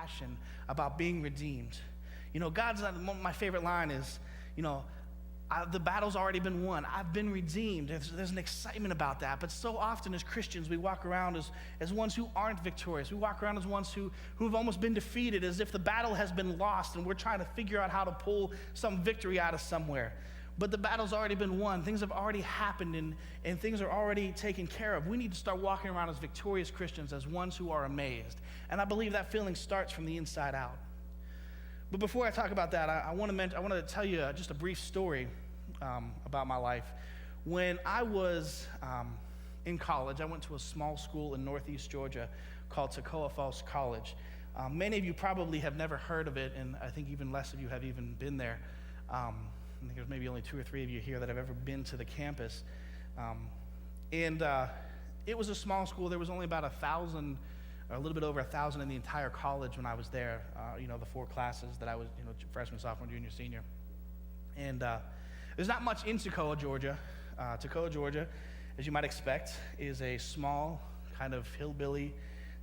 passion about being redeemed. You know, my favorite line is, you know, the battle's already been won. I've been redeemed. There's an excitement about that. But so often as Christians, we walk around as ones who aren't victorious. We walk around as ones who've almost been defeated, as if the battle has been lost and we're trying to figure out how to pull some victory out of somewhere. But the battle's already been won. Things have already happened and things are already taken care of. We need to start walking around as victorious Christians, as ones who are amazed. And I believe that feeling starts from the inside out. But before I talk about that, I want to tell you just a brief story about my life. When I was in college, I went to a small school in Northeast Georgia called Toccoa Falls College. Many of you probably have never heard of it, and I think even less of you have even been there. I think there's maybe only 2 or 3 of you here that have ever been to the campus. It was a small school. There was only about 1,000, or a little bit over 1,000 in the entire college when I was there, the 4 classes that I was, freshman, sophomore, junior, senior. And there's not much in Toccoa, Georgia. Toccoa, Georgia, as you might expect, is a small kind of hillbilly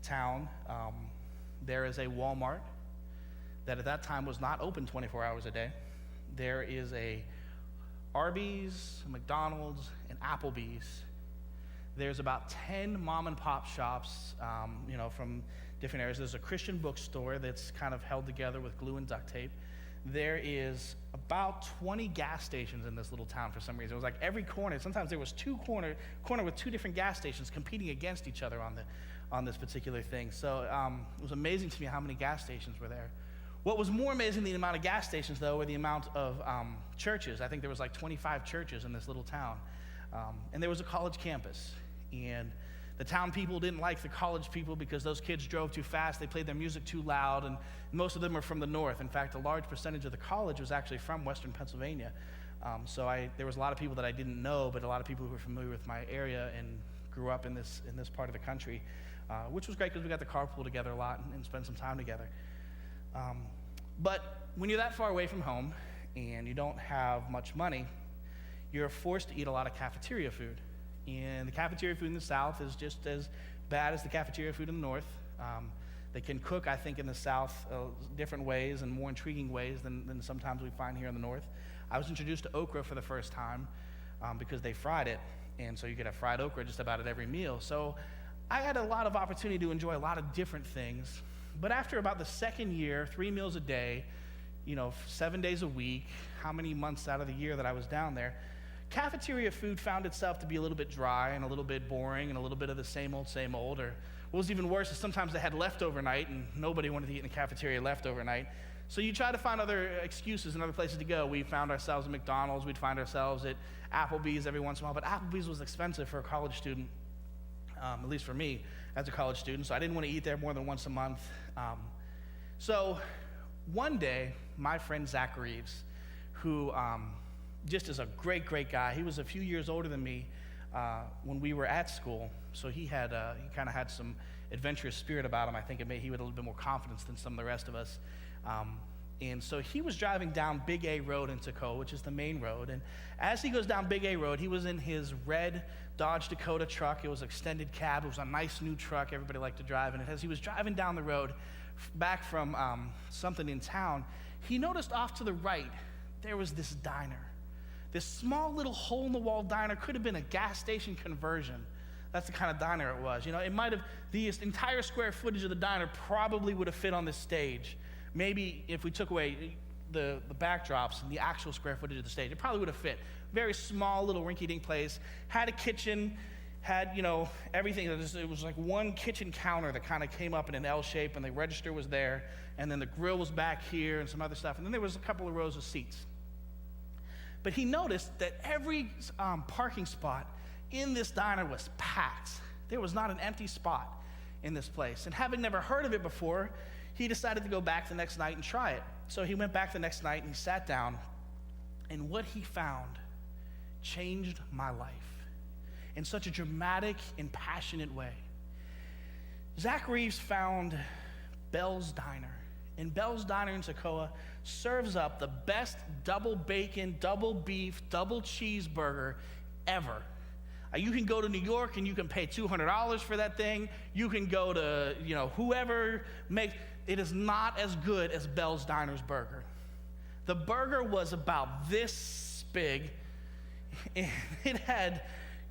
town. There is a Walmart that at that time was not open 24 hours a day. There is a Arby's, a McDonald's, and Applebee's. There's about 10 mom and pop shops, from different areas. There's a Christian bookstore that's kind of held together with glue and duct tape. There is about 20 gas stations in this little town for some reason. It was like every corner. Sometimes there was corner with 2 different gas stations competing against each other on this particular thing. So it was amazing to me how many gas stations were there. What was more amazing than the amount of gas stations, though, were the amount of churches. I think there was like 25 churches in this little town. And there was a college campus. And the town people didn't like the college people because those kids drove too fast, they played their music too loud, and most of them were from the north. In fact, a large percentage of the college was actually from Western Pennsylvania. There was a lot of people that I didn't know, but a lot of people who were familiar with my area and grew up in this part of the country, which was great because we got to carpool together a lot and spend some time together. But when you're that far away from home and you don't have much money, you're forced to eat a lot of cafeteria food. And the cafeteria food in the South is just as bad as the cafeteria food in the North. They can cook, I think, in the South different ways and more intriguing ways than sometimes we find here in the North. I was introduced to okra for the first time because they fried it, and so you get a fried okra just about at every meal. So I had a lot of opportunity to enjoy a lot of different things. But after about the second year, 3 meals a day, 7 days a week, how many months out of the year that I was down there, cafeteria food found itself to be a little bit dry and a little bit boring and a little bit of the same old. Or what was even worse is sometimes they had leftover night and nobody wanted to eat in the cafeteria leftover night. So you try to find other excuses and other places to go. We found ourselves at McDonald's. We'd find ourselves at Applebee's every once in a while. But Applebee's was expensive for a college student, at least for me as a college student. So I didn't want to eat there more than once a month. So one day, my friend Zach Reeves, who just is a great, great guy. He was a few years older than me when we were at school, so he kind of had some adventurous spirit about him. I think he had a little bit more confidence than some of the rest of us. And so he was driving down Big A Road in Toccoa, which is the main road. And as he goes down Big A Road, he was in his red Dodge Dakota truck. It was an extended cab. It was a nice new truck. Everybody liked to drive. And as he was driving down the road back from something in town, he noticed off to the right there was this diner. This small little hole-in-the-wall diner. Could have been a gas station conversion. That's the kind of diner it was. It might have, the entire square footage of the diner probably would have fit on this stage. Maybe if we took away the backdrops and the actual square footage of the stage, it probably would have fit. Very small little rinky-dink place. Had a kitchen, had, everything. It was like one kitchen counter that kind of came up in an L shape, and the register was there, and then the grill was back here and some other stuff. And then there was a couple of rows of seats. But he noticed that every parking spot in this diner was packed. There was not an empty spot in this place. And having never heard of it before, he decided to go back the next night and try it. So he went back the next night and he sat down, and what he found changed my life in such a dramatic and passionate way. Zach Reeves found Bell's Diner. And Bell's Diner in Toccoa serves up the best double bacon, double beef, double cheeseburger ever. You can go to New York and you can pay $200 for that thing. You can go to, whoever makes, it is not as good as Bell's Diner's burger. The burger was about this big. And it had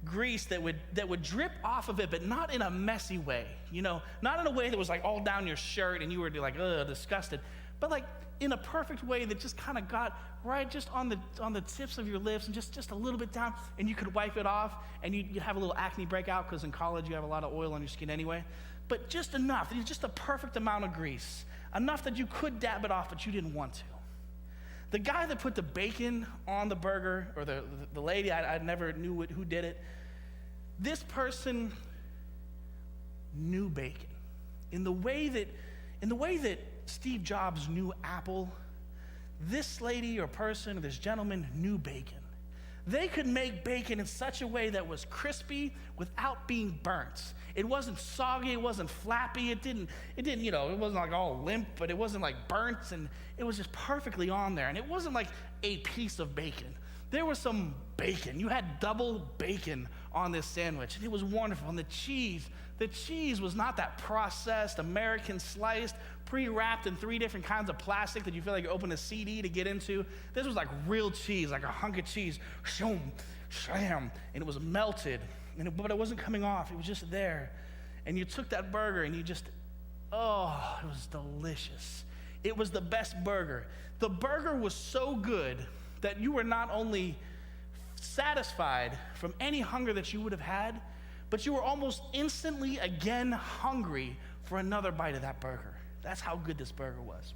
grease that would drip off of it, but not in a messy way, not in a way that was like all down your shirt and you were like, ugh, disgusted, but like in a perfect way that just kind of got right just on the tips of your lips and just a little bit down, and you could wipe it off and you'd have a little acne breakout because in college you have a lot of oil on your skin anyway, but just enough, just a perfect amount of grease, enough that you could dab it off, but you didn't want to. The guy that put the bacon on the burger, or the lady, I never knew who did it, this person knew bacon. In the way that Steve Jobs knew Apple, this lady or person or this gentleman knew bacon. They could make bacon in such a way that was crispy without being burnt. It wasn't soggy, it wasn't flappy, it wasn't like all limp, but it wasn't like burnt, and it was just perfectly on there. And it wasn't like a piece of bacon. There was some bacon. You had double bacon on this sandwich, and it was wonderful. And the cheese was not that processed, American sliced, pre-wrapped in 3 different kinds of plastic that you feel like you open a CD to get into. This was like real cheese, like a hunk of cheese, shoom, slam, and it was melted, but it wasn't coming off. It was just there. And you took that burger and it was delicious. It was the best burger. The burger was so good that you were not only satisfied from any hunger that you would have had, but you were almost instantly again hungry for another bite of that burger. That's how good this burger was.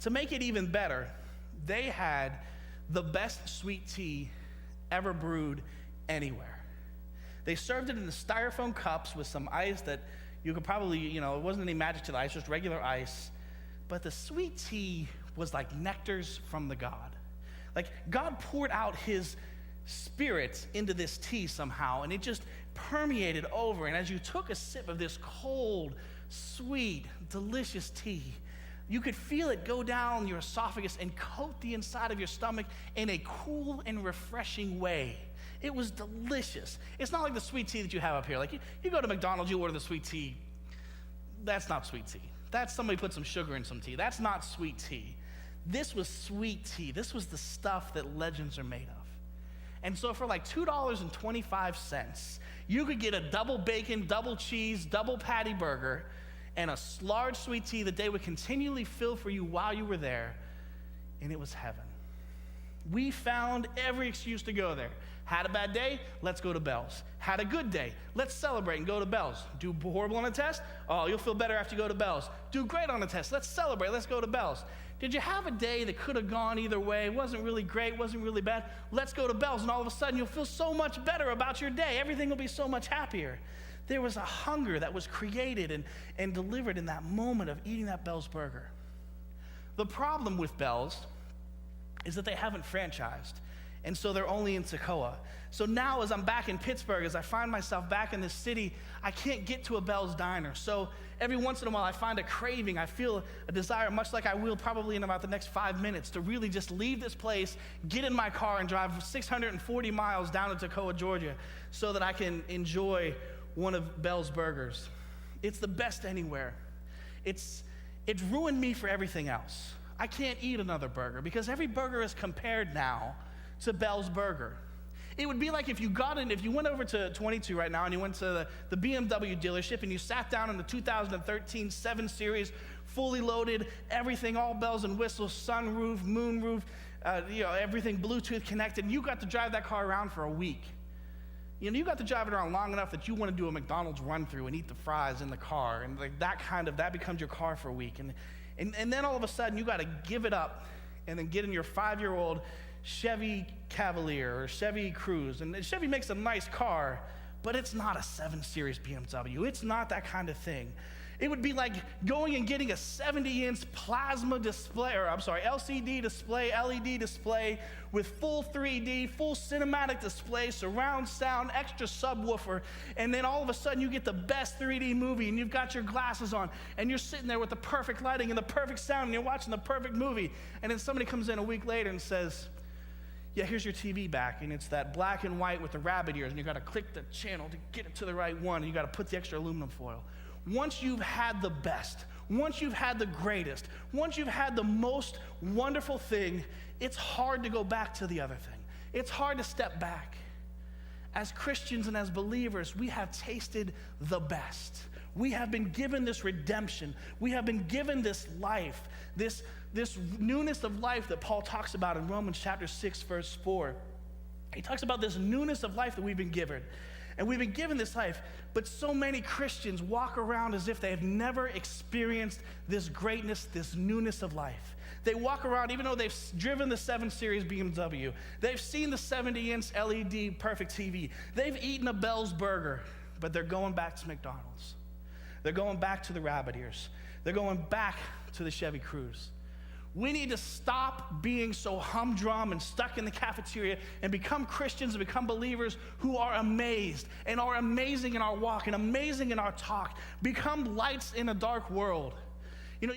To make it even better, they had the best sweet tea ever brewed anywhere. They served it in the styrofoam cups with some ice that you could probably, it wasn't any magic to the ice, just regular ice. But the sweet tea was like nectars from the God. Like God poured out his spirit into this tea somehow, and it just permeated over. And as you took a sip of this cold, sweet, delicious tea, you could feel it go down your esophagus and coat the inside of your stomach in a cool and refreshing way. It was delicious. It's not like the sweet tea that you have up here. Like you go to McDonald's, you order the sweet tea. That's not sweet tea. That's somebody put some sugar in some tea. That's not sweet tea. This was sweet tea. This was the stuff that legends are made of. And so for like $2.25, you could get a double bacon, double cheese, double patty burger, and a large sweet tea that they would continually fill for you while you were there, and it was heaven. We found every excuse to go there. Had a bad day? Let's go to Bell's. Had a good day? Let's celebrate and go to Bell's. Do horrible on a test? Oh, you'll feel better after you go to Bell's. Do great on a test? Let's celebrate. Let's go to Bell's. Did you have a day that could have gone either way? Wasn't really great, wasn't really bad? Let's go to Bell's, and all of a sudden you'll feel so much better about your day. Everything will be so much happier. There was a hunger that was created and delivered in that moment of eating that Bell's burger. The problem with Bell's is that they haven't franchised, and so they're only in Toccoa. So now as I'm back in Pittsburgh, as I find myself back in this city, I can't get to a Bell's Diner. So every once in a while I find a craving, I feel a desire, much like I will probably in about the next 5 minutes, to really just leave this place, get in my car and drive 640 miles down to Toccoa, Georgia, so that I can enjoy one of Bell's burgers. It's the best anywhere. It's ruined me for everything else. I can't eat another burger because every burger is compared now to Bell's burger. It would be like if you went over to 22 right now and you went to the BMW dealership and you sat down in the 2013 7 Series, fully loaded, everything, all bells and whistles, sunroof, moonroof, everything Bluetooth connected, and you got to drive that car around for a week. You got to drive it around long enough that you want to do a McDonald's run-through and eat the fries in the car, and like that becomes your car for a week. And then all of a sudden you got to give it up and then get in your 5-year-old Chevy Cavalier or Chevy Cruze. And Chevy makes a nice car, but it's not a 7 Series BMW. It's not that kind of thing. It would be like going and getting a 70-inch plasma display, LCD display, LED display with full 3D, full cinematic display, surround sound, extra subwoofer, and then all of a sudden you get the best 3D movie and you've got your glasses on and you're sitting there with the perfect lighting and the perfect sound and you're watching the perfect movie, and then somebody comes in a week later and says, Yeah, here's your TV back, and it's that black and white with the rabbit ears, and you got to click the channel to get it to the right one, and you got to put the extra aluminum foil. Once you've had the best, once you've had the greatest, once you've had the most wonderful thing, it's hard to go back to the other thing. It's hard to step back. As Christians and as believers, we have tasted the best. We have been given this redemption. We have been given this life, this newness of life that Paul talks about in Romans chapter 6, verse 4. He talks about this newness of life that we've been given. And we've been given this life, but so many Christians walk around as if they have never experienced this greatness, this newness of life. They walk around, even though they've driven the 7 Series BMW, they've seen the 70-inch LED perfect TV, they've eaten a Bell's burger, but they're going back to McDonald's. They're going back to the rabbit ears. They're going back to the Chevy Cruze. We need to stop being so humdrum and stuck in the cafeteria and become Christians and become believers who are amazed and are amazing in our walk and amazing in our talk. Become lights in a dark world. You know,